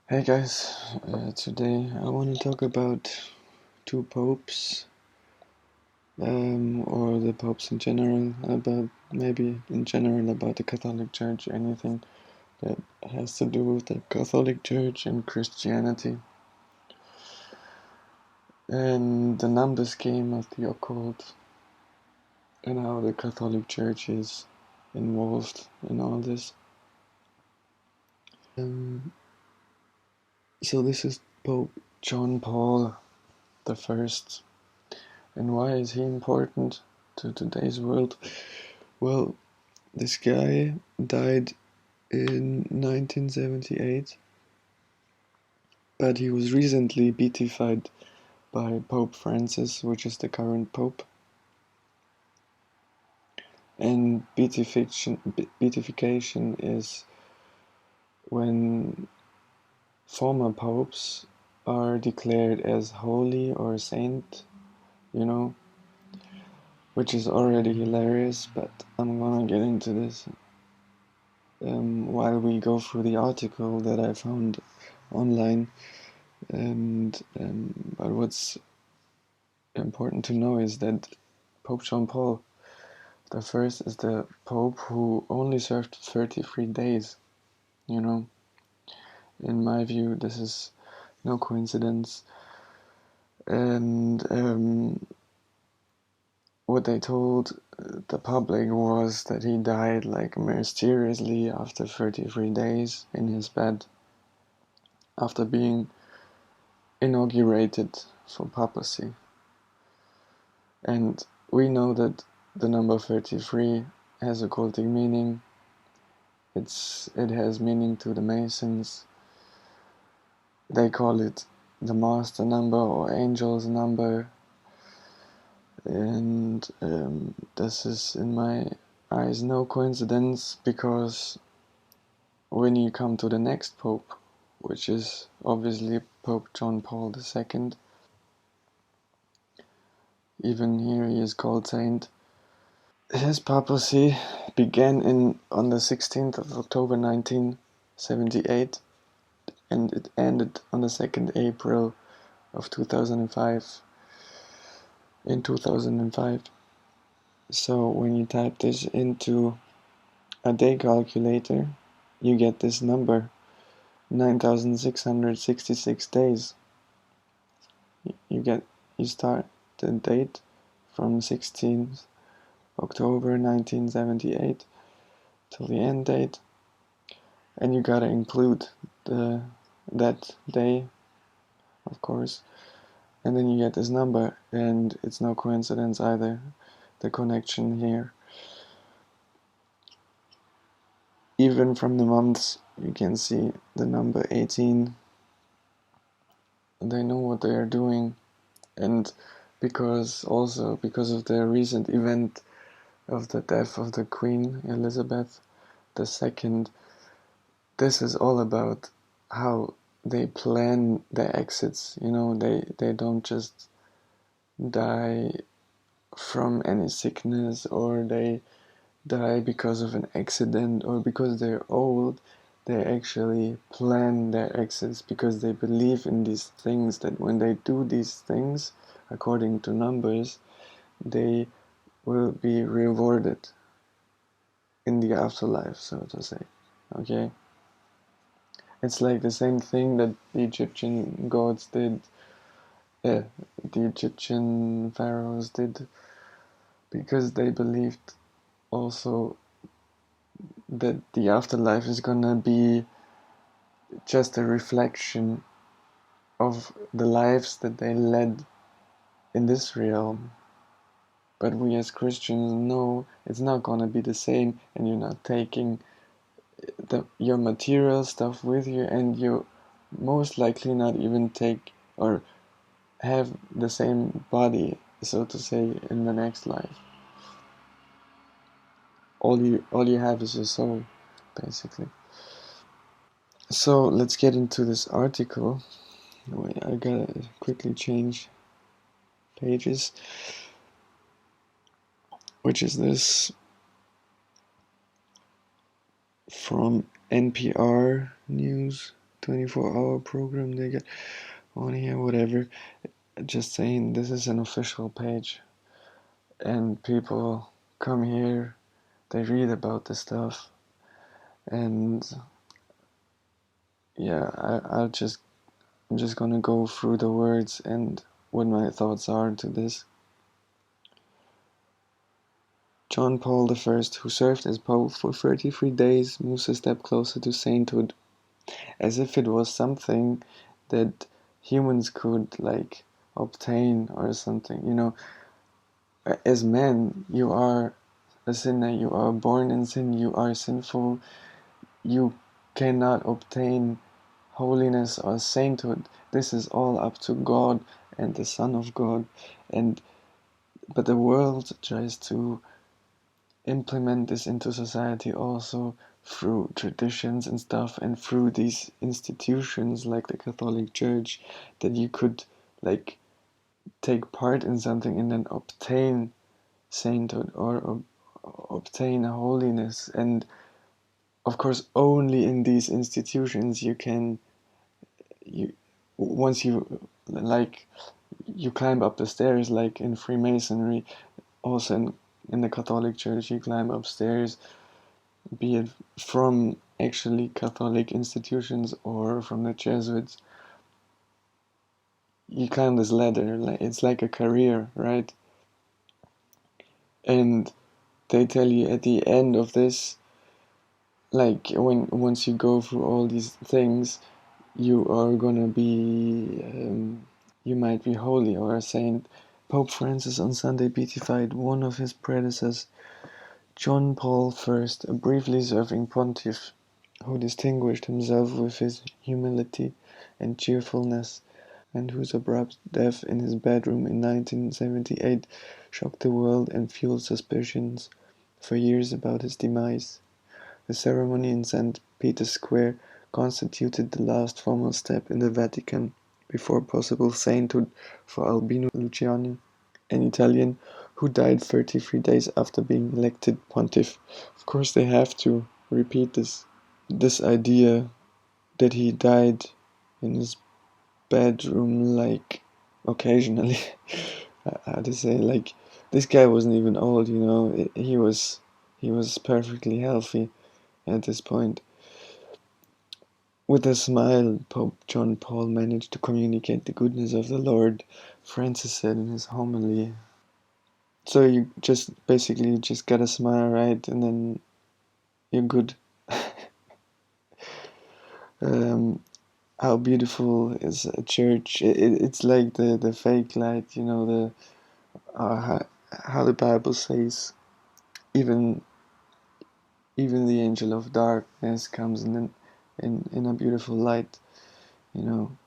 Hey guys, today I want to talk about two popes, or the popes in general, maybe in general about the Catholic Church, anything that has to do with the Catholic Church and Christianity, and the numbers game of the occult, and how the Catholic Church is involved in all this. So this is Pope John Paul the First. And why is he important to today's world? Well, this guy died in 1978, but he was recently beatified by Pope Francis, which is the current pope. And beatification is when former popes are declared as holy or saint, which is already hilarious, but I'm gonna get into this while we go through the article that I found online. But what's important to know is that Pope John Paul the First is the Pope who only served 33 days. In my view, this is no coincidence. And what they told the public was that he died like mysteriously after 33 days in his bed, after being inaugurated for papacy. And we know that the number 33 has occultic meaning. It has meaning to the Masons. They call it the master number or angel's number. And this is, in my eyes, no coincidence, because when you come to the next pope, which is obviously Pope John Paul II, even here he is called saint. His papacy began on the 16th of October 1978, and it ended on the 2nd April of 2005. In 2005. So when you type this into a day calculator, you get this number, 9,666 days. You start the date from 16th October 1978 till the end date, and you gotta include that day, of course, and then you get this number. And it's no coincidence either, the connection here. Even from the months, you can see the number 18. They know what they are doing, and because of the recent event of the death of the Queen Elizabeth II, this is all about how they plan their exits. They don't just die from any sickness, or they die because of an accident, or because they're old. They actually plan their exits because they believe in these things, that when they do these things according to numbers, they will be rewarded in the afterlife, so to say. Okay, it's like the same thing that the Egyptian gods did, the Egyptian pharaohs did, because they believed also that the afterlife is gonna be just a reflection of the lives that they led in this realm. But we as Christians know it's not gonna be the same, and you're not taking your material stuff with you, and you most likely not even take or have the same body, so to say, in the next life. All you have is your soul, basically. So let's get into this article. Wait, I gotta quickly change pages, which is this from NPR News 24-hour program they get on here, whatever. Just saying, this is an official page, and people come here, they read about the stuff, and yeah, I'm just gonna go through the words and what my thoughts are to this. John Paul I, who served as Pope for 33 days, moves a step closer to sainthood, as if it was something that humans could, like, obtain or something. You know, as men, you are a sinner, you are born in sin, you are sinful, you cannot obtain holiness or sainthood. This is all up to God and the Son of God. But the world tries to implement this into society also through traditions and stuff, and through these institutions like the Catholic Church, that you could, like, take part in something and then obtain sainthood or obtain holiness. And of course, only in these institutions you can, you once you, like, you climb up the stairs, like in Freemasonry, also in the Catholic Church, you climb upstairs, be it from actually Catholic institutions or from the Jesuits. You climb this ladder, like it's like a career, right? And they tell you at the end of this, like, once you go through all these things, you are gonna be, you might be holy or a saint. Pope Francis on Sunday beatified one of his predecessors, John Paul I, a briefly serving pontiff, who distinguished himself with his humility and cheerfulness, and whose abrupt death in his bedroom in 1978 shocked the world and fueled suspicions for years about his demise. The ceremony in St. Peter's Square constituted the last formal step in the Vatican before possible sainthood for Albino Luciani, an Italian who died 33 days after being elected pontiff. Of course, they have to repeat this idea that he died in his bedroom, like, occasionally. How to say, like, this guy wasn't even old, you know. He was perfectly healthy at this point. With a smile, Pope John Paul managed to communicate the goodness of the Lord, Francis said in his homily. So you just basically just gotta smile, right, and then you're good. um, how beautiful is a church? It's like the fake light, you know, how the Bible says, even the angel of darkness comes in a beautiful light, you know.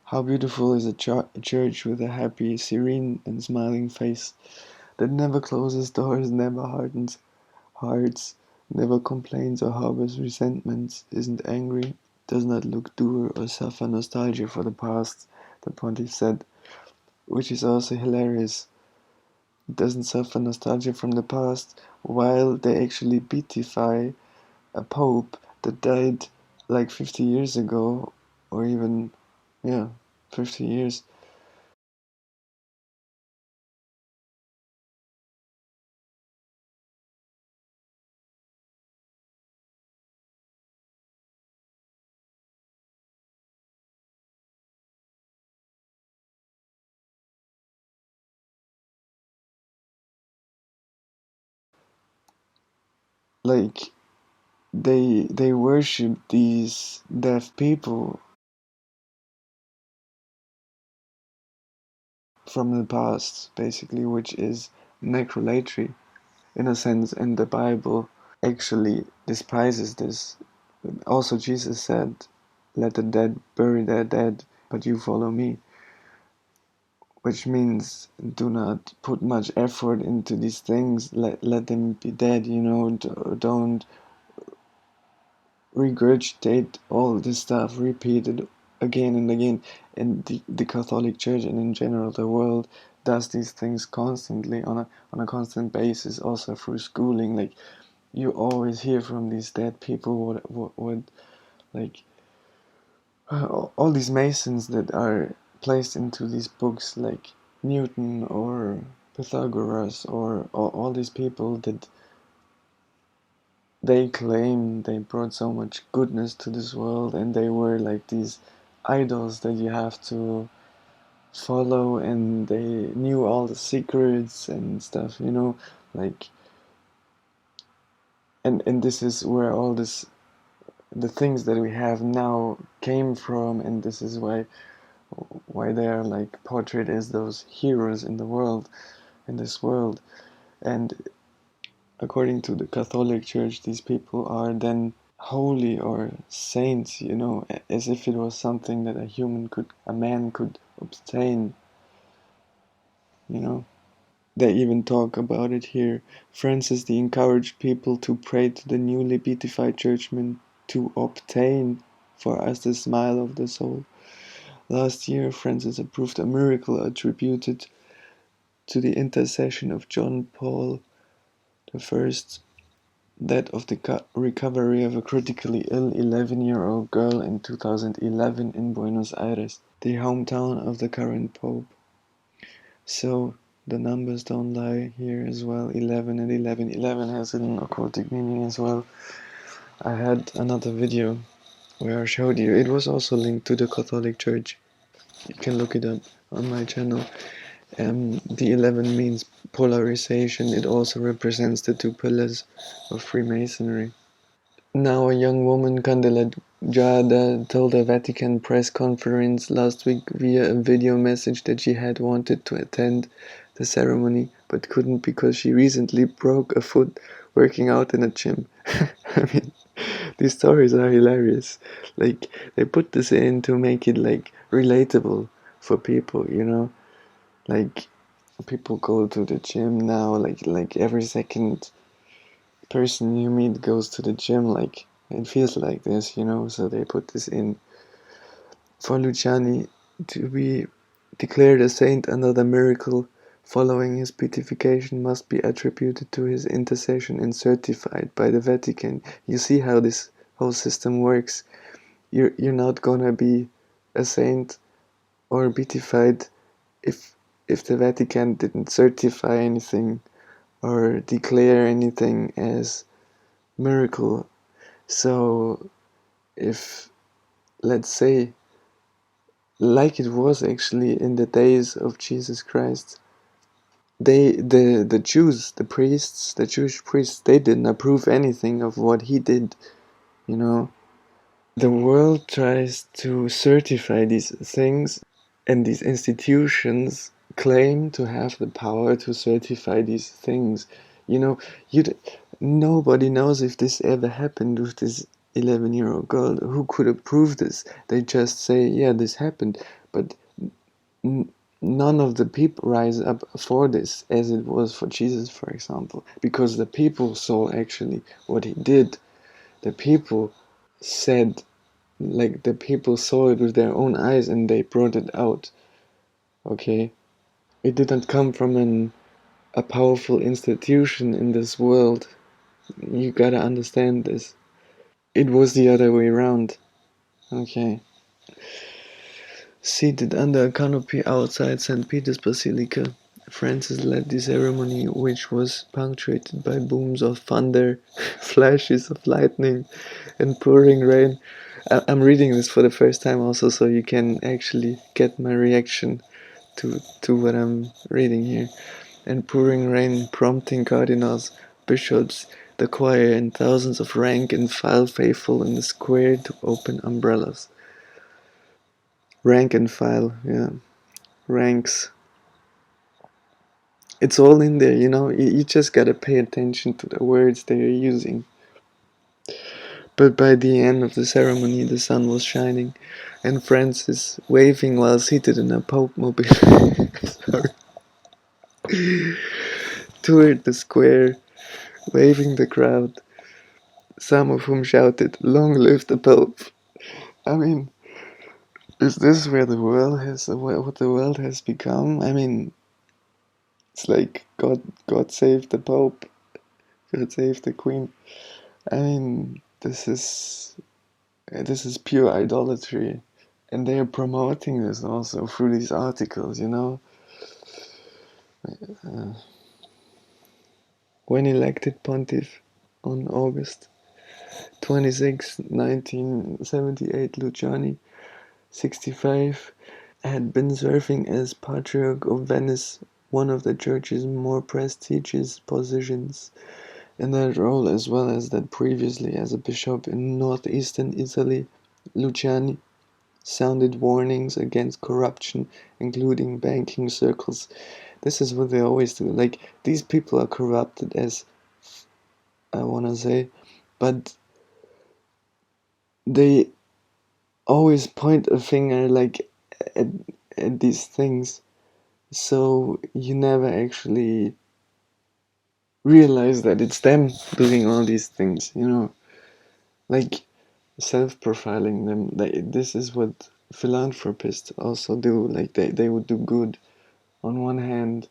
How beautiful is a church with a happy, serene, and smiling face that never closes doors, never hardens hearts, never complains or harbors resentments, isn't angry, does not look dour or suffer nostalgia for the past, the pontiff said, which is also hilarious. It doesn't suffer nostalgia from the past, while they actually beatify a pope that died like 50 years ago, or even, yeah, 50 years. Like, they worship these deaf people from the past, basically, which is necrolatry in a sense, and the Bible actually despises this. Also, Jesus said, "Let the dead bury their dead, but you follow me," which means do not put much effort into these things. Let them be dead. You know, don't regurgitate all this stuff, repeat it again and again. And the Catholic Church, and in general the world, does these things constantly on a constant basis, also through schooling. Like, you always hear from these dead people what like all these masons that are placed into these books, like Newton or Pythagoras, or all these people that they claim they brought so much goodness to this world, and they were like these idols that you have to follow, and they knew all the secrets and stuff, you know, like, and this is where all this, the things that we have now came from, and this is why they are like portrayed as those heroes in the world, in this world. And according to the Catholic Church, these people are then holy or saints, you know, as if it was something that a man could obtain, you know. They even talk about it here. Francis the encouraged people to pray to the newly beatified churchmen to obtain for us the smile of the soul. Last year, Francis approved a miracle attributed to the intercession of John Paul I, that of the recovery of a critically ill 11-year-old girl in 2011 in Buenos Aires, the hometown of the current pope. So the numbers don't lie here as well. 11 and 11. 11 has an occultic meaning as well. I had another video where I showed you. It was also linked to the Catholic Church. You can look it up on my channel. The 11 means polarization. It also represents the two pillars of Freemasonry. Now a young woman, Candela Giada, told a Vatican press conference last week via a video message that she had wanted to attend the ceremony but couldn't because she recently broke a foot working out in a gym. I mean, these stories are hilarious. Like, they put this in to make it like relatable for people, you know? Like, people go to the gym now, like every second person you meet goes to the gym, like it feels like this, you know. So they put this in. For Luciani to be declared a saint, another miracle following his beatification must be attributed to his intercession and certified by the Vatican. You see how this whole system works. You're not gonna be a saint or beatified if the Vatican didn't certify anything or declare anything as miracle. So if, let's say, like it was actually in the days of Jesus Christ, the Jews, the priests, the Jewish priests, they didn't approve anything of what he did, you know. The world tries to certify these things, and these institutions claim to have the power to certify these things. You know, nobody knows if this ever happened with this 11-year-old girl. Who could approve this? They just say, yeah, this happened, but none of the people rise up for this, as it was for Jesus, for example, because the people saw actually what he did. The people said, like, the people saw it with their own eyes and they brought it out. Okay, it didn't come from a powerful institution in this world. You gotta understand this. It was the other way around. Okay. Seated under a canopy outside St. Peter's Basilica, Francis led the ceremony, which was punctuated by booms of thunder, flashes of lightning, and pouring rain. I'm reading this for the first time also, so you can actually get my reaction to what I'm reading here. And pouring rain, prompting cardinals, bishops, the choir, and thousands of rank and file faithful in the square to open umbrellas. Rank and file, yeah. Ranks. It's all in there, you know. You just gotta pay attention to the words they are using. But by the end of the ceremony, the sun was shining, and Francis, waving while seated in a Pope mobile, toured the square, waving the crowd, some of whom shouted, "Long live the Pope!" I mean, is this where the world has, what the world has become? I mean, it's like God save the Pope, God save the Queen. I mean, this is pure idolatry. And they are promoting this also through these articles, you know. When elected pontiff on August 26, 1978, Luciani, 65, had been serving as Patriarch of Venice, one of the church's more prestigious positions. In that role, as well as that previously as a bishop in northeastern Italy, Luciani sounded warnings against corruption, including banking circles. This is what they always do. Like, these people are corrupted, as I wanna say, but they always point a finger, like, at, at these things, so you never actually realize that it's them doing all these things, you know, like self-profiling them. Like, this is what philanthropists also do. Like, they would do good on one hand,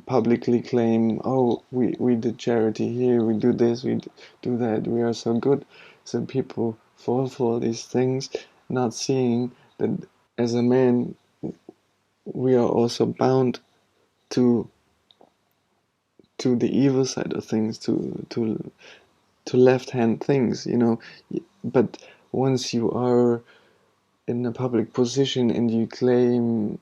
publicly claim, oh, we did charity here, we do this, do that, we are so good. So people fall for these things, not seeing that as a man we are also bound to the evil side of things, to left hand things, you know. But once you are in a public position and you claim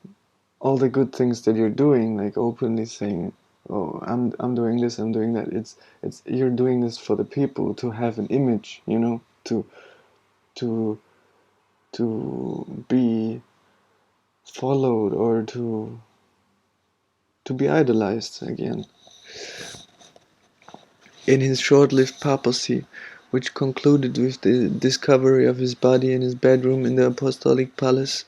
all the good things that you're doing, like openly saying, oh, I'm doing this, I'm doing that, it's you're doing this for the people, to have an image, you know, to be followed, or to be idolized again. In his short-lived papacy, which concluded with the discovery of his body in his bedroom in the apostolic palace,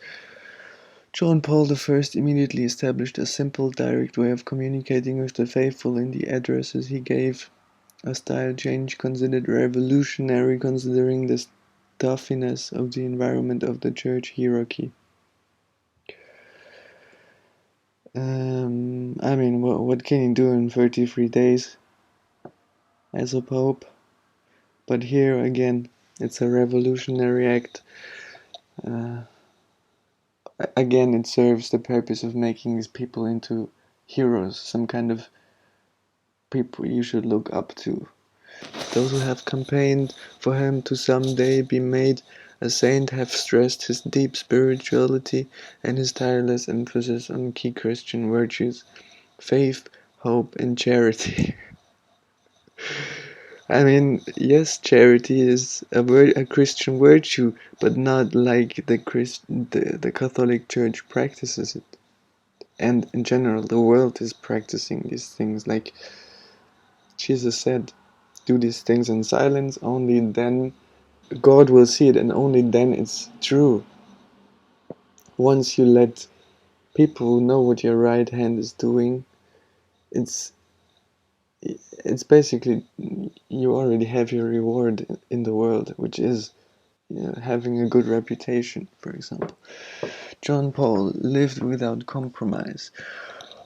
John Paul I immediately established a simple, direct way of communicating with the faithful in the addresses he gave, a style change considered revolutionary considering the stuffiness of the environment of the church hierarchy. I mean, what can you do in 33 days as a pope? But here again, it's a revolutionary act. Uh, Again, it serves the purpose of making these people into heroes, some kind of people you should look up to. Those who have campaigned for him to someday be made a saint have stressed his deep spirituality and his tireless emphasis on key Christian virtues: faith, hope, and charity. I mean, yes, charity is a Christian virtue, but not like the Catholic Church practices it. And in general, the world is practicing these things. Like Jesus said, do these things in silence, only then God will see it, and only then it's true. Once you let people know what your right hand is doing, it's it's basically, you already have your reward in the world, which is, you know, having a good reputation, for example. John Paul lived without compromise.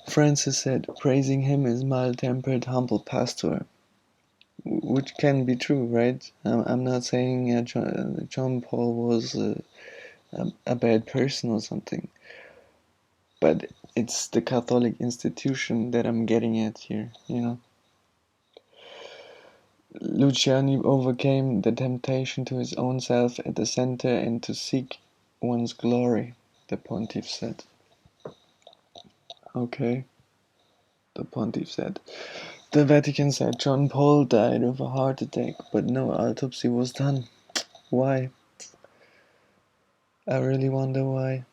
Francis said, praising him as mild-tempered, humble pastor, which can be true, right? I'm not saying John Paul was a bad person or something, but it's the Catholic institution that I'm getting at here, you know. Luciani overcame the temptation to his own self at the center and to seek one's glory, the pontiff said. Okay, the pontiff said. The Vatican said John Paul died of a heart attack, but no autopsy was done. Why? I really wonder why.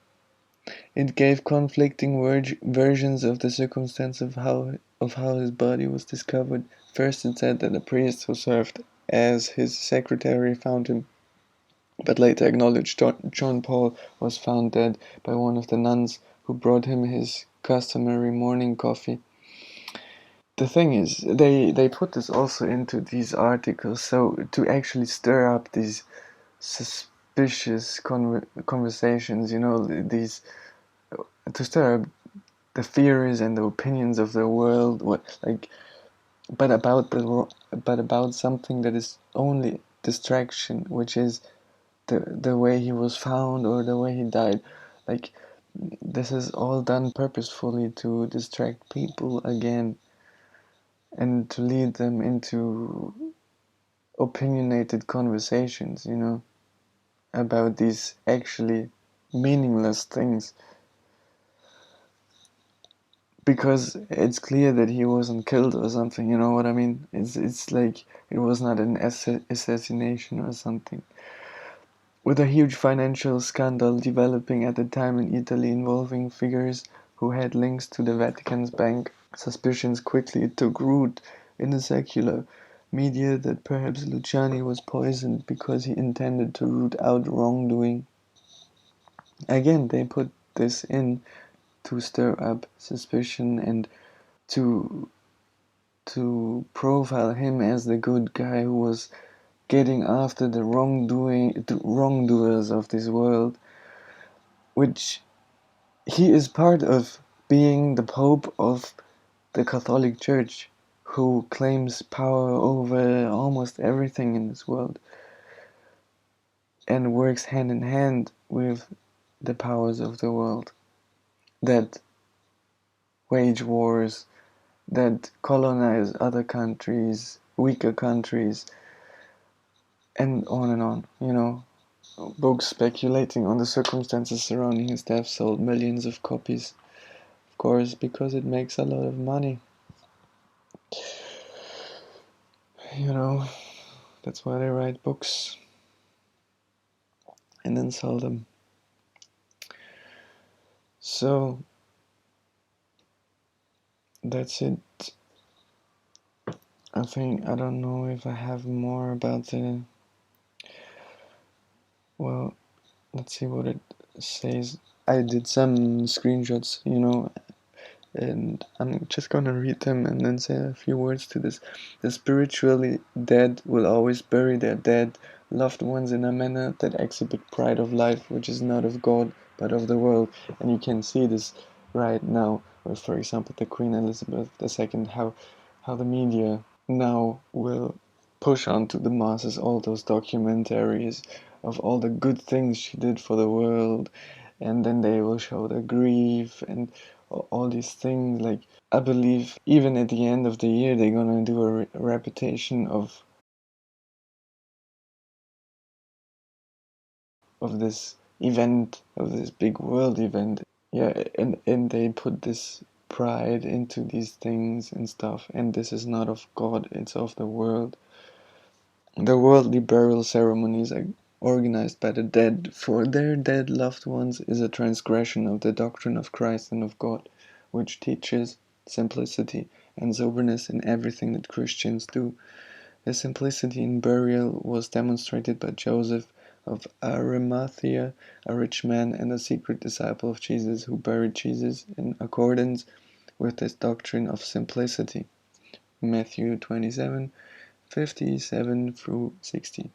It gave conflicting versions of the circumstance of how his body was discovered. First, it said that a priest who served as his secretary found him, but later acknowledged John Paul was found dead by one of the nuns who brought him his customary morning coffee. The thing is, they put this also into these articles, so to actually stir up these suspicious conversations, you know, these, to stir up the theories and the opinions of the world, but about something that is only distraction, which is the way he was found or the way he died. Like, this is all done purposefully to distract people again and to lead them into opinionated conversations, about these actually meaningless things. Because it's clear that he wasn't killed or something, you know what I mean? It's like it was not an assassination or something. With a huge financial scandal developing at the time in Italy involving figures who had links to the Vatican's bank, suspicions quickly took root in the secular media that perhaps Luciani was poisoned because he intended to root out wrongdoing. Again, they put this in to stir up suspicion and to profile him as the good guy who was getting after the wrongdoers of this world, which he is part of, being the Pope of the Catholic Church, who claims power over almost everything in this world and works hand in hand with the powers of the world that wage wars, that colonize other countries, weaker countries, and on, Books speculating on the circumstances surrounding his death sold millions of copies, of course, because it makes a lot of money. That's why they write books and then sell them. So, that's it. I think, I don't know if I have more about well, let's see what it says. I did some screenshots, and I'm just gonna read them and then say a few words to this. The spiritually dead will always bury their dead loved ones in a manner that exhibit pride of life, which is not of God, but of the world. And you can see this right now with, for example, the Queen Elizabeth II, how the media now will push onto the masses all those documentaries of all the good things she did for the world, and then they will show the grief and all these things. Like, I believe even at the end of the year they're gonna do a repetition of this event, of this big world event. Yeah, and they put this pride into these things and stuff, and this is not of God, it's of the world. The worldly burial ceremonies are organized by the dead for their dead loved ones is a transgression of the doctrine of Christ and of God, which teaches simplicity and soberness in everything that Christians do. The simplicity in burial was demonstrated by Joseph of Arimathea, a rich man and a secret disciple of Jesus, who buried Jesus in accordance with this doctrine of simplicity. Matthew 27:57 through 60.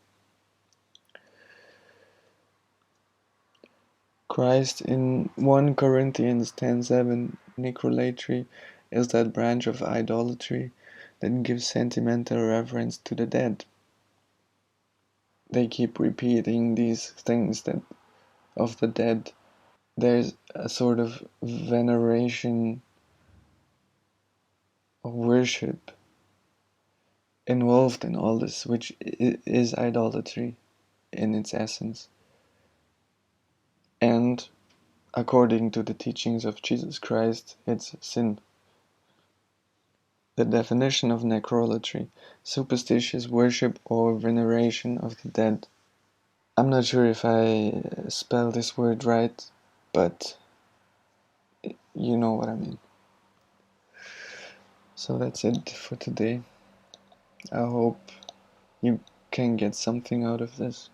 Christ in 1 Corinthians 10:7, necrolatry is that branch of idolatry that gives sentimental reverence to the dead. They keep repeating these things that of the dead. There's a sort of veneration of worship involved in all this, which is idolatry in its essence. And according to the teachings of Jesus Christ, it's sin. The definition of necrolatry: superstitious worship or veneration of the dead. I'm not sure if I spell this word right, but you know what I mean. So that's it for today. I hope you can get something out of this.